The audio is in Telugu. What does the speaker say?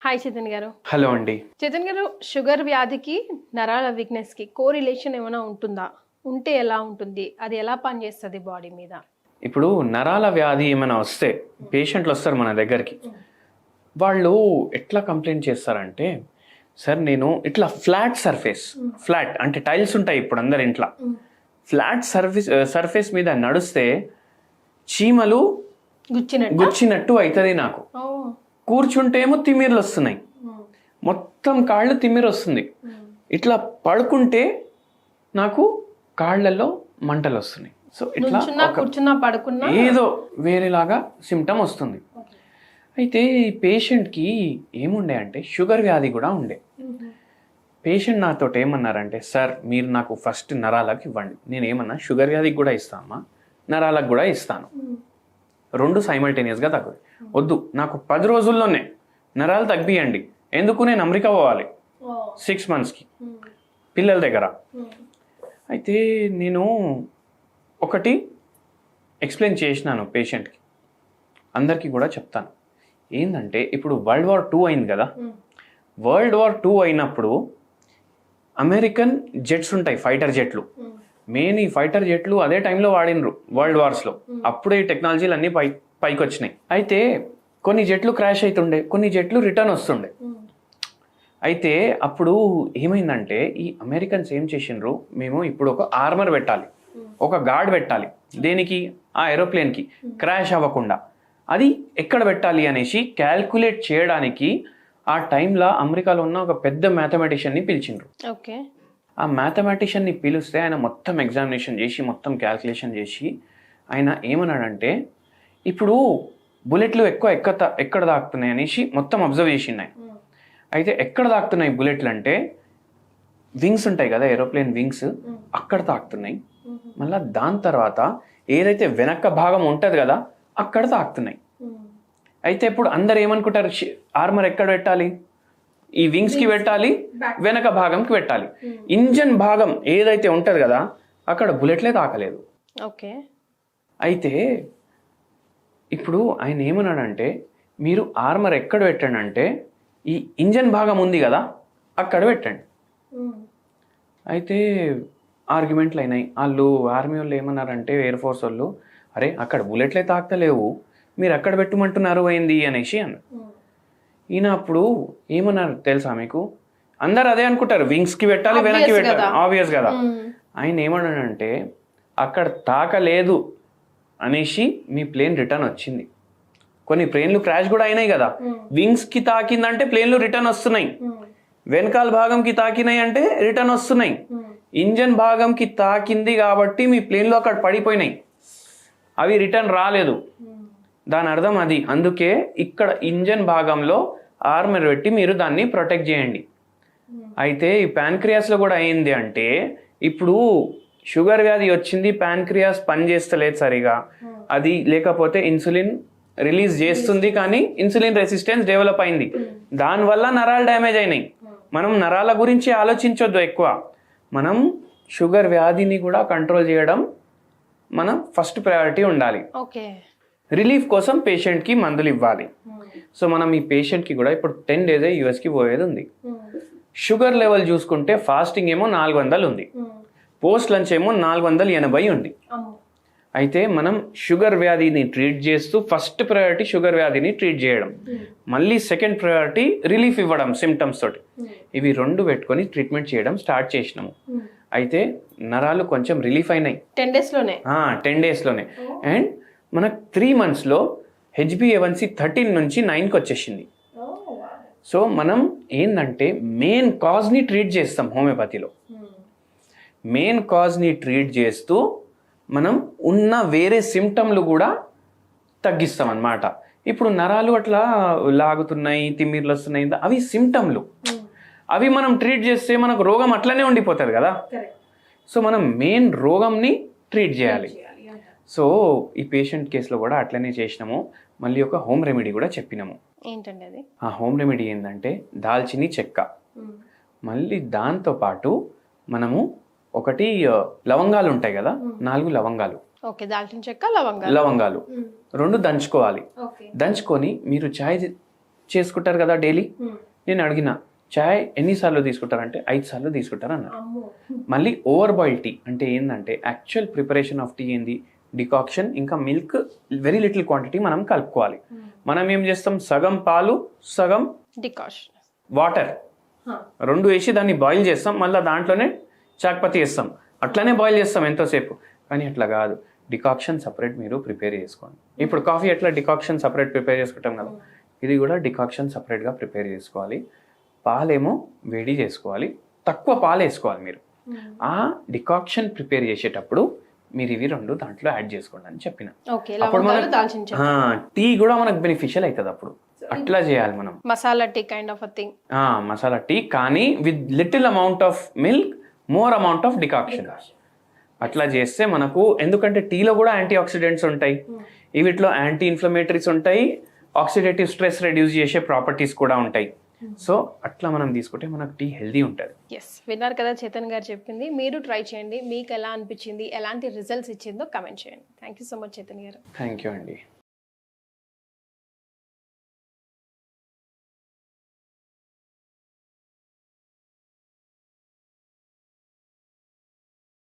హాయ్ చైతన్ గారు. హలో అండి. చైతన్ గారు, షుగర్ వ్యాధికి నరాల వీక్నెస్కి కోరిలేషన్ ఏమైనా ఉంటుందా? ఉంటే ఎలా ఉంటుంది? అది ఎలా పనిచేస్తుంది బాడీ మీద? ఇప్పుడు నరాల వ్యాధి ఏమైనా వస్తే పేషెంట్లు వస్తారు మన దగ్గరికి. వాళ్ళు ఎట్లా కంప్లైంట్ చేస్తారంటే, సార్ నేను ఇట్లా ఫ్లాట్ అంటే టైల్స్ ఉంటాయి ఇప్పుడు అందరి ఇంట్లో. ఫ్లాట్ సర్ఫేస్ మీద నడుస్తే చీమలు గుచ్చినట్టు అవుతుంది నాకు. కూర్చుంటేమో తిమ్మిర్లు వస్తున్నాయి, మొత్తం కాళ్ళు తిమ్మిరి వస్తుంది. ఇట్లా పడుకుంటే నాకు కాళ్ళల్లో మంటలు వస్తున్నాయి. సో ఇట్లా ఏదో వేరేలాగా సిమ్టమ్ వస్తుంది. అయితే ఈ పేషెంట్కి ఏముండే అంటే షుగర్ వ్యాధి కూడా ఉండే. పేషెంట్ నాతో ఏమన్నారంటే, సార్ మీరు నాకు ఫస్ట్ నరాలకు ఇవ్వండి. నేను ఏమన్నా షుగర్ వ్యాధికి కూడా ఇస్తామా, నరాలకు కూడా ఇస్తాను, రెండు సైమల్టేనియస్గా తగ్గుతాయి. వద్దు, నాకు 10 రోజుల్లోనే నరాలు తగ్గియండి. ఎందుకు, నేను అమెరికా పోవాలి 6 monthsకి పిల్లల దగ్గర. అయితే నేను ఒకటి ఎక్స్ప్లెయిన్ చేసినాను పేషెంట్కి, అందరికీ కూడా చెప్తాను. ఏంటంటే ఇప్పుడు World War II అయింది కదా. World War II అయినప్పుడు అమెరికన్ జెట్స్ ఉంటాయి, ఫైటర్ జెట్లు. మెయిన్ ఈ ఫైటర్ జెట్లు అదే టైంలో వాడినరు వరల్డ్ వార్స్లో. అప్పుడే ఈ టెక్నాలజీలు అన్నీ పైకి వచ్చినాయి. అయితే కొన్ని జెట్లు క్రాష్ అవుతుండే, కొన్ని జెట్లు రిటర్న్ వస్తుండే. అయితే అప్పుడు ఏమైందంటే ఈ అమెరికన్స్ ఏం చేసిండ్రు, మేము ఇప్పుడు ఒక ఆర్మర్ పెట్టాలి, ఒక గార్డ్ పెట్టాలి. దేనికి? ఆ ఏరోప్లేన్కి క్రాష్ అవ్వకుండా. అది ఎక్కడ పెట్టాలి అనేసి క్యాల్కులేట్ చేయడానికి ఆ టైంలో అమెరికాలో ఉన్న ఒక పెద్ద మ్యాథమెటిషియన్ని పిలిచిండ్రు. ఓకే. ఆ మ్యాథమెటిషియన్ని పిలిస్తే ఆయన మొత్తం ఎగ్జామినేషన్ చేసి మొత్తం క్యాల్కులేషన్ చేసి ఆయన ఏమన్నాడంటే, ఇప్పుడు బుల్లెట్లు ఎక్కడ దాక్కుతున్నాయి అనేసి మొత్తం అబ్జర్వ్ చేసిండు ఆయన. అయితే ఎక్కడ దాక్కుతున్నాయి బుల్లెట్లు అంటే, వింగ్స్ ఉంటాయి కదా ఏరోప్లేన్ వింగ్స్, అక్కడ తాకుతున్నాయి. మళ్ళీ దాని తర్వాత ఏదైతే వెనక భాగం ఉంటుంది కదా అక్కడ తాకుతున్నాయి. అయితే ఇప్పుడు అందరు ఏమనుకుంటారు, ఆర్మర్ ఎక్కడ పెట్టాలి? ఈ వింగ్స్కి పెట్టాలి, వెనక భాగంకి పెట్టాలి. ఇంజన్ భాగం ఏదైతే ఉంటుంది కదా అక్కడ బుల్లెట్లే తాకలేదు. ఓకే. అయితే ఇప్పుడు ఆయన ఏమన్నాడంటే, మీరు ఆర్మర్ ఎక్కడ పెట్టండి అంటే ఈ ఇంజన్ భాగం ఉంది కదా అక్కడ పెట్టండి. అయితే ఆర్గ్యుమెంట్లు అయినాయి. వాళ్ళు ఆర్మీ వాళ్ళు ఏమన్నారంటే, ఎయిర్ ఫోర్స్ వాళ్ళు, అరే అక్కడ బుల్లెట్లే తాకలేవు, మీరు అక్కడ పెట్టమంటున్నారు ఏంది అనేసి అన్నారు. ఈయన అప్పుడు ఏమన్నారు తెలుసా మీకు? అందరు అదే అనుకుంటారు, వింగ్స్కి పెట్టాలి, వెనక్కి పెట్టాలి, ఆబ్వియస్ కదా. ఆయన ఏమన్నాడంటే, అక్కడ తాకలేదు అనేసి మీ ప్లేన్ రిటర్న్ వచ్చింది. కొన్ని ప్లేన్లు క్రాష్ కూడా అయినాయి కదా. వింగ్స్కి తాకిందంటే ప్లేన్లు రిటర్న్ వస్తున్నాయి, వెనకాల భాగంకి తాకినాయి అంటే రిటర్న్ వస్తున్నాయి. ఇంజన్ భాగంకి తాకింది కాబట్టి మీ ప్లేన్లు అక్కడ పడిపోయినాయి, అవి రిటర్న్ రాలేదు. దాని అర్థం అది. అందుకే ఇక్కడ ఇంజన్ భాగంలో ఆర్మర్ పెట్టి మీరు దాన్ని ప్రొటెక్ట్ చేయండి. అయితే ఈ ప్యాన్క్రియాస్లో కూడా అయింది అంటే, ఇప్పుడు షుగర్ వ్యాధి వచ్చింది, ప్యాన్క్రియాస్ పనిచేస్తలేదు సరిగా, అది లేకపోతే ఇన్సులిన్ రిలీజ్ చేస్తుంది కానీ ఇన్సులిన్ రెసిస్టెన్స్ డెవలప్ అయింది, దానివల్ల నరాలు డ్యామేజ్ అయినాయి. మనం నరాల గురించి ఆలోచించొద్దు ఎక్కువ, మనం షుగర్ వ్యాధిని కూడా కంట్రోల్ చేయడం మనం ఫస్ట్ ప్రయారిటీ ఉండాలి. ఓకే. రిలీఫ్ కోసం పేషెంట్కి మందులు ఇవ్వాలి. సో మనం ఈ పేషెంట్కి కూడా ఇప్పుడు 10 days యూఎస్కి పోయేది ఉంది. షుగర్ లెవెల్ చూసుకుంటే ఫాస్టింగ్ ఏమో 400 ఉంది, పోస్ట్ లంచ్ ఏమో 480 ఉంది. అయితే మనం షుగర్ వ్యాధిని ట్రీట్ చేస్తూ ఫస్ట్ ప్రయారిటీ షుగర్ వ్యాధిని ట్రీట్ చేయడం, మళ్ళీ సెకండ్ ప్రయారిటీ రిలీఫ్ ఇవ్వడం సిమ్టమ్స్ తోటి. ఇవి రెండు పెట్టుకొని ట్రీట్మెంట్ చేయడం స్టార్ట్ చేసినాము. అయితే నరాలు కొంచెం రిలీఫ్ అయినాయి 10 daysలోనే. 10 daysలోనే. అండ్ మనకు 3 monthsలో HbA1c 13 నుంచి 9కి వచ్చేసింది. సో మనం ఏంటంటే మెయిన్ కాజ్ని ట్రీట్ చేస్తాం హోమియోపతిలో. మెయిన్ కాజ్ని ట్రీట్ చేస్తూ మనం ఉన్న వేరే సిమ్టమ్లు కూడా తగ్గిస్తాం అన్నమాట. ఇప్పుడు నరాలు అట్లా లాగుతున్నాయి, తిమ్మిర్లు వస్తున్నాయి, అవి సిమ్టమ్లు. అవి మనం ట్రీట్ చేస్తే మనకు రోగం అట్లనే ఉండిపోతుంది కదా. సో మనం మెయిన్ రోగంని ట్రీట్ చేయాలి. సో ఈ పేషెంట్ కేసులో కూడా అట్లనే చేసినాము. మళ్ళీ ఒక హోమ్ రెమెడీ కూడా చెప్పినాము. ఏంటండి అది? ఆ హోమ్ రెమెడీ ఏంటంటే దాల్చిని చెక్క, మళ్ళీ దాంతోపాటు మనము ఒకటి లవంగాలు ఉంటాయి కదా, 4 లవంగాలు, ఓకే, దాల్చిన చెక్క, లవంగాలు 2 దంచుకోవాలి. దంచుకొని మీరు చేసుకుంటారు కదా డైలీ. నేను అడిగిన చాయ్ ఎన్నిసార్లు తీసుకుంటారంటే 5 సార్లు తీసుకుంటారు అన్నారు. మళ్ళీ ఓవర్ బాయిల్ టీ అంటే ఏంటంటే యాక్చువల్ ప్రిపరేషన్ ఆఫ్ టీ ఏంది, డికాక్షన్ ఇంకా మిల్క్ వెరీ లిటిల్ క్వాంటిటీ మనం కలుపుకోవాలి. మనం ఏం చేస్తాం, సగం పాలు సగం డికాషన్ వాటర్ రెండు వేసి దాన్ని బాయిల్ చేస్తాం, మళ్ళీ దాంట్లోనే చాక్పతి వేస్తాం, అట్లనే బాయిల్ చేస్తాం ఎంతోసేపు. కానీ అట్లా కాదు, డికాక్షన్ సపరేట్ మీరు ప్రిపేర్ చేసుకోండి. ఇప్పుడు కాఫీ ఎట్లా డికాక్షన్ సపరేట్ ప్రిపేర్ చేసుకుంటాం కదా, ఇది కూడా డికాక్షన్ సపరేట్గా ప్రిపేర్ చేసుకోవాలి. పాలేమో వేడి చేసుకోవాలి, తక్కువ పాలు వేసుకోవాలి మీరు. ఆ డికాక్షన్ ప్రిపేర్ చేసేటప్పుడు మీరు ఇవి రెండు దాంట్లో యాడ్ చేసుకోండి అని చెప్పిన. అప్పుడు మనకు టీ కూడా మనకు బెనిఫిషియల్ అవుతుంది. అప్పుడు అట్లా చేయాలి మనం. Masala tea kind of thing. Masala tea కానీ with little amount of milk, more amount of decoction. అట్లా చేస్తే మనకు, ఎందుకంటే టీలో కూడా యాంటీ ఆక్సిడెంట్స్ ఉంటాయి, వీటిలో యాంటీ ఇన్ఫ్లమేటరీస్ ఉంటాయి, ఆక్సిడేటివ్ స్ట్రెస్ రెడ్యూస్ చేసే ప్రాపర్టీస్ కూడా ఉంటాయి. సో అట్లా మనం తీసుకుంటే మనకు టీ హెల్దీ ఉంటుంది. ఎస్, విన్నారు కదా చేతన్ గారు చెప్పింది. మీరు ట్రై చేయండి, మీకు ఎలా అనిపించింది, ఎలాంటి రిజల్ట్స్ ఇచ్చిందో కమెంట్ చేయండి. Thank you so much Chetan garu. Thank you అండి.